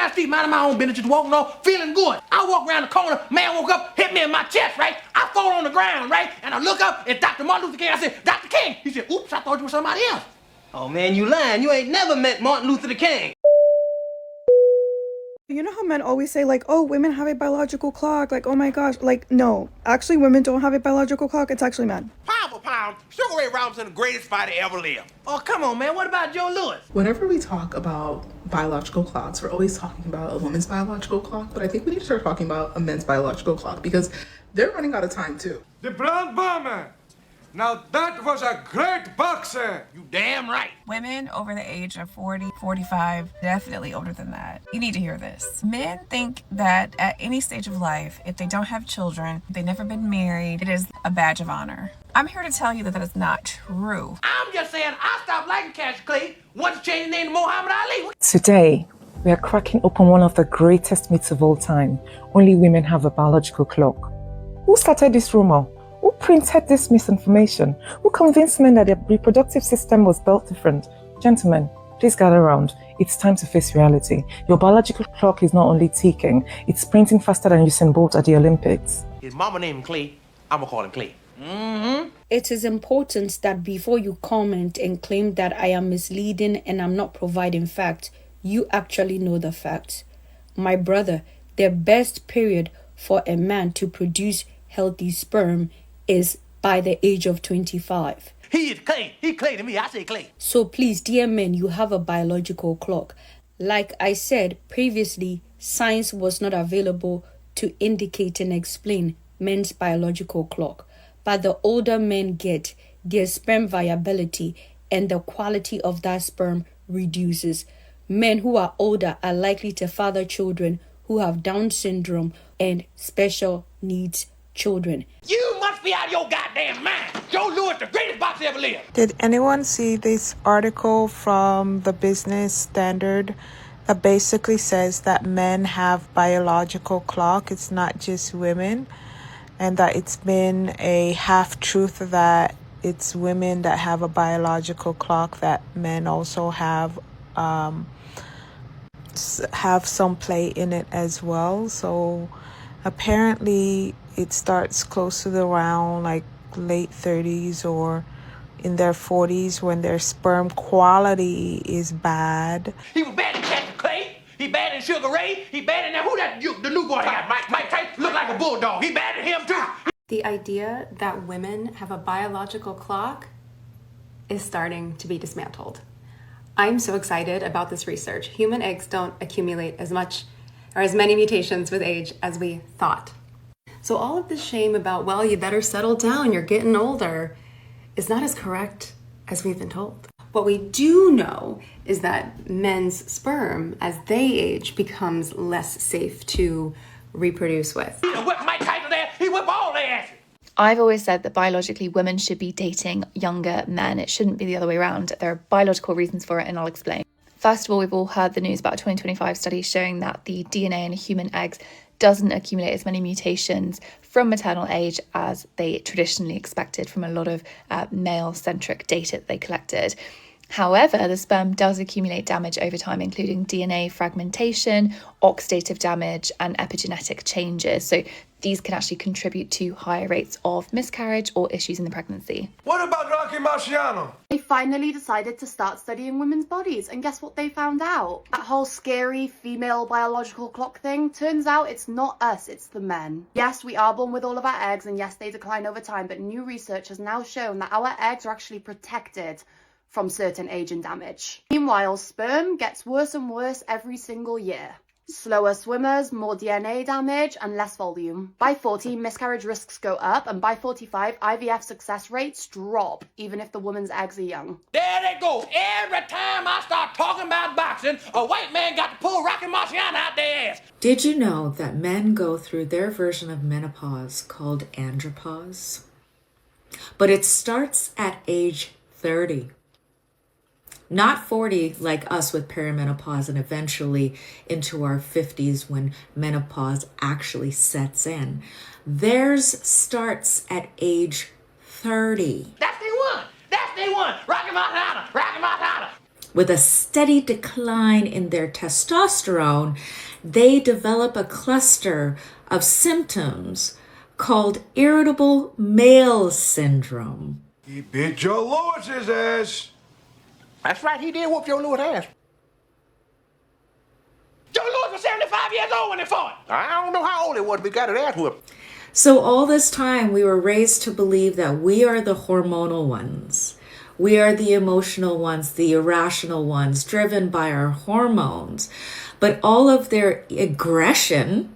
down the street, minding my own business, just walking off, feeling good. I walk around the corner, man woke up, hit me in my chest, right? I fall on the ground, right? And I look up, it's Dr. Martin Luther King. I said, Dr. King. He said, oops, I thought you were somebody else. Oh, man, you lying. You ain't never met Martin Luther King. You know how men always say, like, oh, women have a biological clock, like, oh my gosh, like, no, actually women don't have a biological clock, it's actually men. Pound for pound, Sugar Ray Robinson, the greatest fighter ever lived. Oh, come on, man, what about Joe Louis? Whenever we talk about biological clocks, we're always talking about a woman's biological clock, but I think we need to start talking about a men's biological clock because they're running out of time too. The Brown Bomber. Now that was a great boxer. You damn right. Women over the age of 40, 45, definitely older than that. You need to hear this. Men think that at any stage of life, if they don't have children, they've never been married, it is a badge of honor. I'm here to tell you that that is not true. I'm just saying I stopped liking Cassius Clay once he changed his name to Muhammad Ali. Today, we are cracking open one of the greatest myths of all time. Only women have a biological clock. Who started this rumor? Who printed this misinformation? Who convinced men that their reproductive system was built different? Gentlemen, please gather around. It's time to face reality. Your biological clock is not only ticking, it's sprinting faster than Usain Bolt at the Olympics. His mama named him Clay. I'ma call him Clay. It is important that before you comment and claim that I am misleading and I'm not providing facts, you actually know the facts. My brother, the best period for a man to produce healthy sperm is by the age of 25. He is Clay. He Clay to me. I say Clay. So please, dear men, you have a biological clock. Like I said previously, science was not available to indicate and explain men's biological clock. But the older men get, their sperm viability and the quality of that sperm reduces. Men who are older are likely to father children who have Down syndrome and special needs children. You must be out of your goddamn mind. Joe Louis, the greatest boxer ever lived. Did anyone see this article from the Business Standard that basically says that men have biological clock? It's not just women, and that it's been a half-truth that it's women that have a biological clock, that men also have some play in it as well. So apparently it starts close to the around like late 30s or in their 40s when their sperm quality is bad. He was bad in Cassius Clay. He bad in Sugar Ray. He bad in that. Who that? The new boy got Mike Tyson look like a bulldog. He bad in him too. The idea that women have a biological clock is starting to be dismantled. I'm so excited about this research. Human eggs don't accumulate as much or as many mutations with age as we thought. So all of this shame about, well, you better settle down, you're getting older, is not as correct as we've been told. What we do know is that men's sperm, as they age, becomes less safe to reproduce with. He whip Mike Tyson there. He whip all their asses. I've always said that biologically women should be dating younger men. It shouldn't be the other way around. There are biological reasons for it, and I'll explain. First of all, we've all heard the news about a 2025 study showing that the DNA in human eggs doesn't accumulate as many mutations from maternal age as they traditionally expected from a lot of male-centric data that they collected. However, the sperm does accumulate damage over time, including DNA fragmentation, oxidative damage, and epigenetic changes. So these can actually contribute to higher rates of miscarriage or issues in the pregnancy. What about Rocky Marciano? They finally decided to start studying women's bodies, and guess what they found out? That whole scary female biological clock thing, turns out it's not us, it's the men. Yes, we are born with all of our eggs, and yes, they decline over time, but new research has now shown that our eggs are actually protected from certain age and damage. Meanwhile, sperm gets worse and worse every single year. Slower swimmers, more DNA damage, and less volume. By 40, miscarriage risks go up, and by 45, IVF success rates drop, even if the woman's eggs are young. There they go. Every time I start talking about boxing, a white man got to pull Rocky Marciano out their ass. Did you know that men go through their version of menopause called andropause? But it starts at age 30. Not 40 like us with perimenopause and eventually into our 50s when menopause actually sets in. Theirs starts at age 30. That's the one. That's the one. Rocky Marciano. Rocky Marciano. with a steady decline in their testosterone, they develop a cluster of symptoms called irritable male syndrome. He beat Joe Lewis's ass. That's right, he did whoop Joe Lewis' ass. Joe Lewis was 75 years old when he fought. I don't know how old he was, but he got his ass whooped. So all this time, we were raised to believe that we are the hormonal ones. We are the emotional ones, the irrational ones, driven by our hormones. But all of their aggression,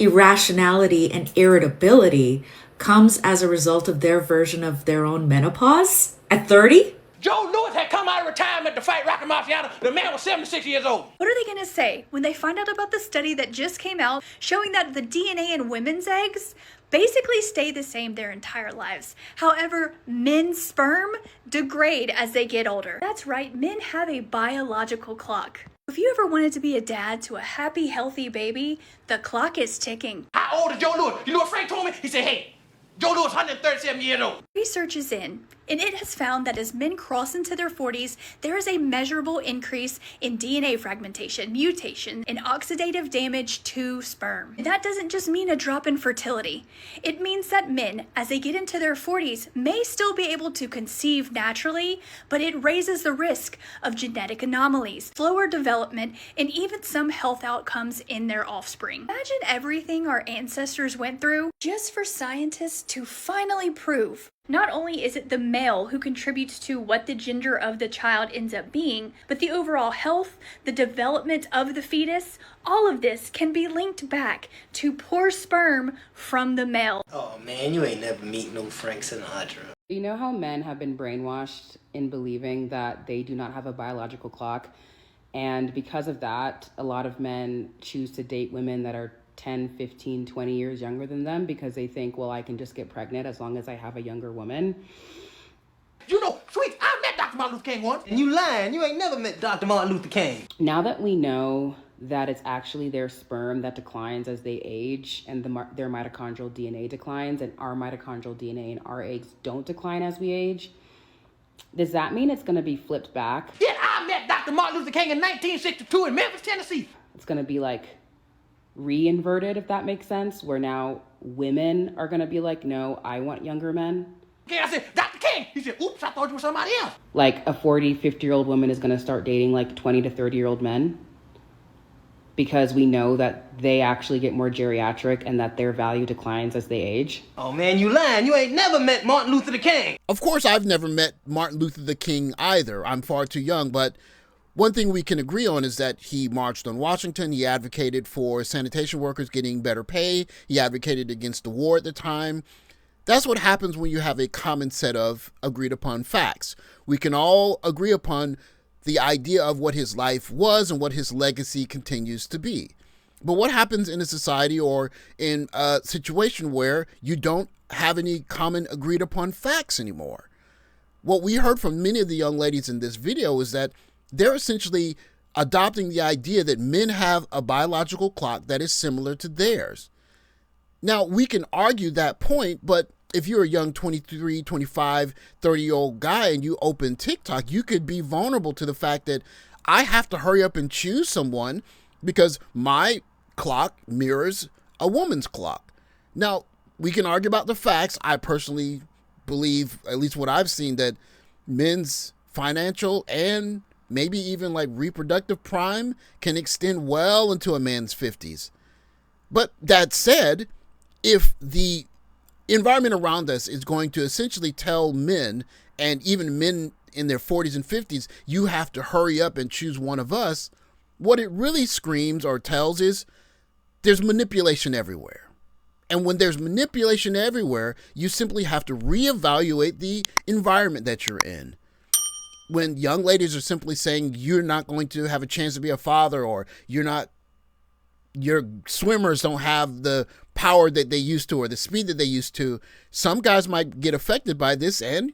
irrationality, and irritability comes as a result of their version of their own menopause at 30. Joe Lewis had come out of retirement to fight Rocky Marciano. The man was 76 years old. What are they going to say when they find out about the study that just came out showing that the DNA in women's eggs basically stay the same their entire lives? However, men's sperm degrade as they get older. That's right, men have a biological clock. If you ever wanted to be a dad to a happy, healthy baby, the clock is ticking. How old is Joe Lewis? You know what Frank told me? He said, hey, Joe Lewis 137 years old. Research is in, and it has found that as men cross into their 40s, there is a measurable increase in DNA fragmentation, mutation, and oxidative damage to sperm. And that doesn't just mean a drop in fertility. It means that men, as they get into their 40s, may still be able to conceive naturally, but it raises the risk of genetic anomalies, slower development, and even some health outcomes in their offspring. Imagine everything our ancestors went through just for scientists to finally prove not only is it the male who contributes to what the gender of the child ends up being, but the overall health, the development of the fetus, all of this can be linked back to poor sperm from the male. Oh man, you ain't never meet no Frank Sinatra. You know how men have been brainwashed in believing that they do not have a biological clock? And because of that, a lot of men choose to date women that are 10, 15, 20 years younger than them because they think, well, I can just get pregnant as long as I have a younger woman. You know, sweet, I met Dr. Martin Luther King once. And you lying, you ain't never met Dr. Martin Luther King. Now that we know that it's actually their sperm that declines as they age and their mitochondrial DNA declines and our mitochondrial DNA in our eggs don't decline as we age, does that mean it's going to be flipped back? Yeah, I met Dr. Martin Luther King in 1962 in Memphis, Tennessee. It's going to be like re-inverted, if that makes sense, where now women are going to be like, no, I want younger men. Okay, I said, Dr. King. He said, oops, I thought you were somebody else. Like a 40, 50-year-old woman is going to start dating like 20 to 30-year-old men because we know that they actually get more geriatric and that their value declines as they age. Oh man, you lying. You ain't never met Martin Luther the King. Of course, I've never met Martin Luther the King either. I'm far too young, but one thing we can agree on is that he marched on Washington. He advocated for sanitation workers getting better pay. He advocated against the war at the time. That's what happens when you have a common set of agreed upon facts. We can all agree upon the idea of what his life was and what his legacy continues to be. But what happens in a society or in a situation where you don't have any common agreed upon facts anymore? What we heard from many of the young ladies in this video is that they're essentially adopting the idea that men have a biological clock that is similar to theirs. Now, we can argue that point, but if you're a young 23, 25, 30-year-old guy and you open TikTok, you could be vulnerable to the fact that I have to hurry up and choose someone because my clock mirrors a woman's clock. Now, we can argue about the facts. I personally believe, at least what I've seen, that men's financial and maybe even like reproductive prime can extend well into a man's 50s. But that said, if the environment around us is going to essentially tell men, and even men in their 40s and 50s, you have to hurry up and choose one of us, what it really screams or tells is there's manipulation everywhere. And when there's manipulation everywhere, you simply have to reevaluate the environment that you're in. When young ladies are simply saying you're not going to have a chance to be a father, or your swimmers don't have the power that they used to or the speed that they used to, some guys might get affected by this and,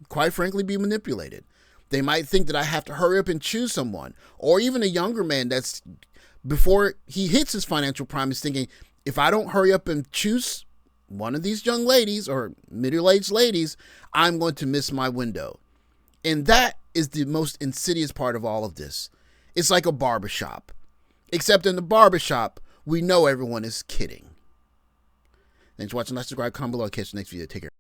quite frankly, be manipulated. They might think that I have to hurry up and choose someone. Or even a younger man that's, before he hits his financial prime, is thinking, if I don't hurry up and choose one of these young ladies or middle-aged ladies, I'm going to miss my window. And that is the most insidious part of all of this. It's like a barbershop. Except in the barbershop, we know everyone is kidding. Thanks for watching. Like, subscribe, comment below. Catch you next video. Take care.